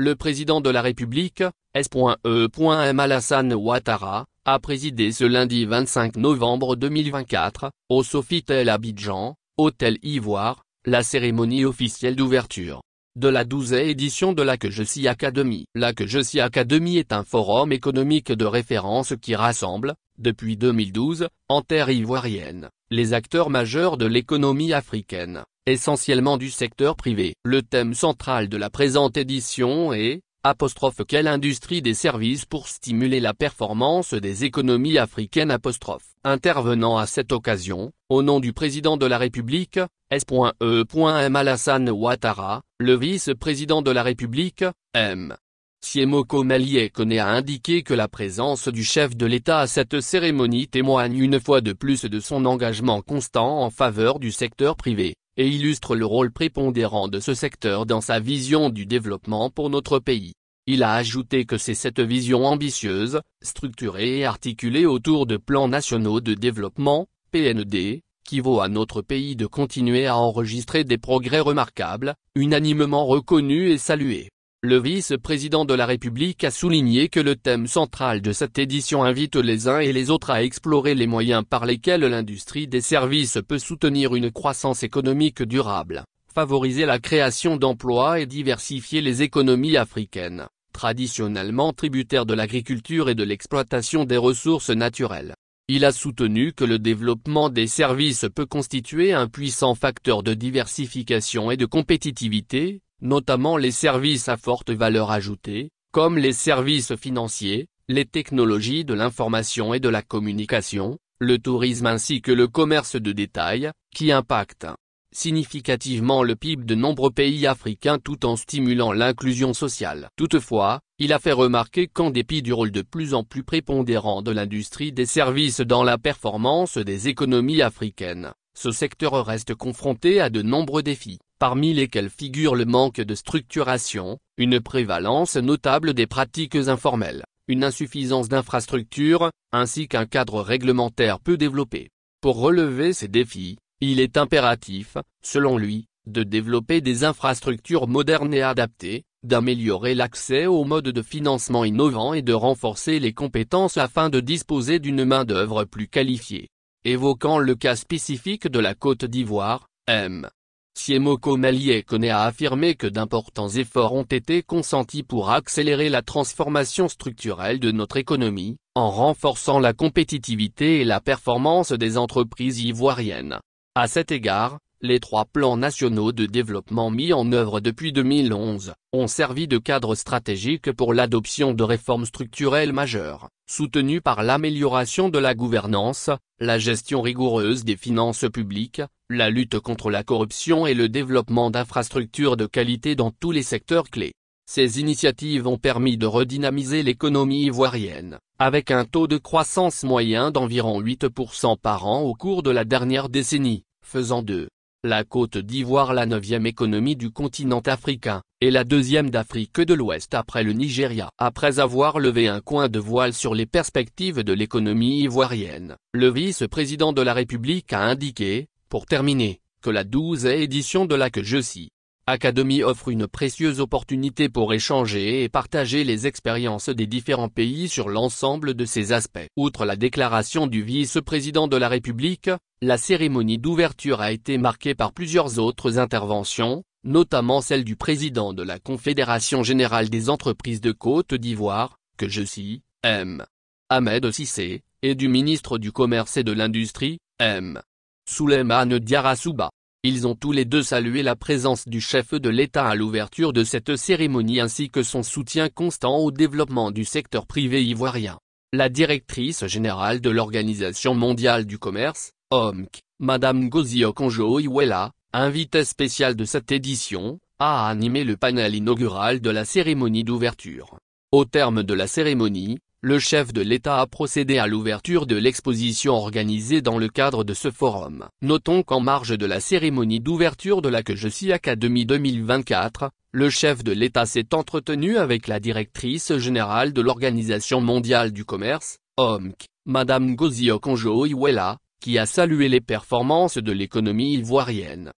Le président de la République, S.E.M. Alassane Ouattara, a présidé ce lundi 25 novembre 2024, au Sofitel Abidjan, Hôtel Ivoire, la cérémonie officielle d'ouverture de la 12e édition de la KEJESI Academy. La KEJESI Academy est un forum économique de référence qui rassemble, depuis 2012, en terre ivoirienne, les acteurs majeurs de l'économie africaine, essentiellement du secteur privé. Le thème central de la présente édition est « Quelle industrie des services pour stimuler la performance des économies africaines ?» Intervenant à cette occasion, au nom du président de la République, S.E.M. Alassane Ouattara, le vice-président de la République, M. Siemoko Melie Kone a indiqué que la présence du chef de l'État à cette cérémonie témoigne une fois de plus de son engagement constant en faveur du secteur privé, et illustre le rôle prépondérant de ce secteur dans sa vision du développement pour notre pays. Il a ajouté que c'est cette vision ambitieuse, structurée et articulée autour de plans nationaux de développement, PND, qui vaut à notre pays de continuer à enregistrer des progrès remarquables, unanimement reconnus et salués. Le vice-président de la République a souligné que le thème central de cette édition invite les uns et les autres à explorer les moyens par lesquels l'industrie des services peut soutenir une croissance économique durable, favoriser la création d'emplois et diversifier les économies africaines, traditionnellement tributaires de l'agriculture et de l'exploitation des ressources naturelles. Il a soutenu que le développement des services peut constituer un puissant facteur de diversification et de compétitivité, notamment les services à forte valeur ajoutée, comme les services financiers, les technologies de l'information et de la communication, le tourisme ainsi que le commerce de détail, qui impactent significativement le PIB de nombreux pays africains tout en stimulant l'inclusion sociale. Toutefois, il a fait remarquer qu'en dépit du rôle de plus en plus prépondérant de l'industrie des services dans la performance des économies africaines, ce secteur reste confronté à de nombreux défis, parmi lesquels figure le manque de structuration, une prévalence notable des pratiques informelles, une insuffisance d'infrastructures, ainsi qu'un cadre réglementaire peu développé. Pour relever ces défis, il est impératif, selon lui, de développer des infrastructures modernes et adaptées, d'améliorer l'accès aux modes de financement innovants et de renforcer les compétences afin de disposer d'une main-d'œuvre plus qualifiée. Évoquant le cas spécifique de la Côte d'Ivoire, M. Siemoko Melie Kone a affirmé que d'importants efforts ont été consentis pour accélérer la transformation structurelle de notre économie, en renforçant la compétitivité et la performance des entreprises ivoiriennes. À cet égard, les 3 plans nationaux de développement mis en œuvre depuis 2011, ont servi de cadre stratégique pour l'adoption de réformes structurelles majeures, soutenues par l'amélioration de la gouvernance, la gestion rigoureuse des finances publiques, la lutte contre la corruption et le développement d'infrastructures de qualité dans tous les secteurs clés. Ces initiatives ont permis de redynamiser l'économie ivoirienne, avec un taux de croissance moyen d'environ 8% par an au cours de la dernière décennie, faisant de la Côte d'Ivoire la 9e économie du continent africain, et la 2e d'Afrique de l'Ouest après le Nigeria. Après avoir levé un coin de voile sur les perspectives de l'économie ivoirienne, le vice-président de la République a indiqué, pour terminer, que la 12e édition de la KEJESI Academy offre une précieuse opportunité pour échanger et partager les expériences des différents pays sur l'ensemble de ces aspects. Outre la déclaration du vice-président de la République, la cérémonie d'ouverture a été marquée par plusieurs autres interventions, notamment celle du président de la Confédération générale des entreprises de Côte d'Ivoire, KEJESI, M. Ahmed Cissé, et du ministre du Commerce et de l'Industrie, M. Souleymane Diarra-Souba. Ils ont tous les deux salué la présence du chef de l'État à l'ouverture de cette cérémonie ainsi que son soutien constant au développement du secteur privé ivoirien. La directrice générale de l'Organisation mondiale du commerce, OMC, Madame Ngozi Okonjo-Iweala, invitée spéciale de cette édition, a animé le panel inaugural de la cérémonie d'ouverture. Au terme de la cérémonie, le chef de l'État a procédé à l'ouverture de l'exposition organisée dans le cadre de ce forum. Notons qu'en marge de la cérémonie d'ouverture de la KEJESI Academy 2024, le chef de l'État s'est entretenu avec la directrice générale de l'Organisation mondiale du commerce, OMC, Madame Ngozi Okonjo-Iweala, qui a salué les performances de l'économie ivoirienne.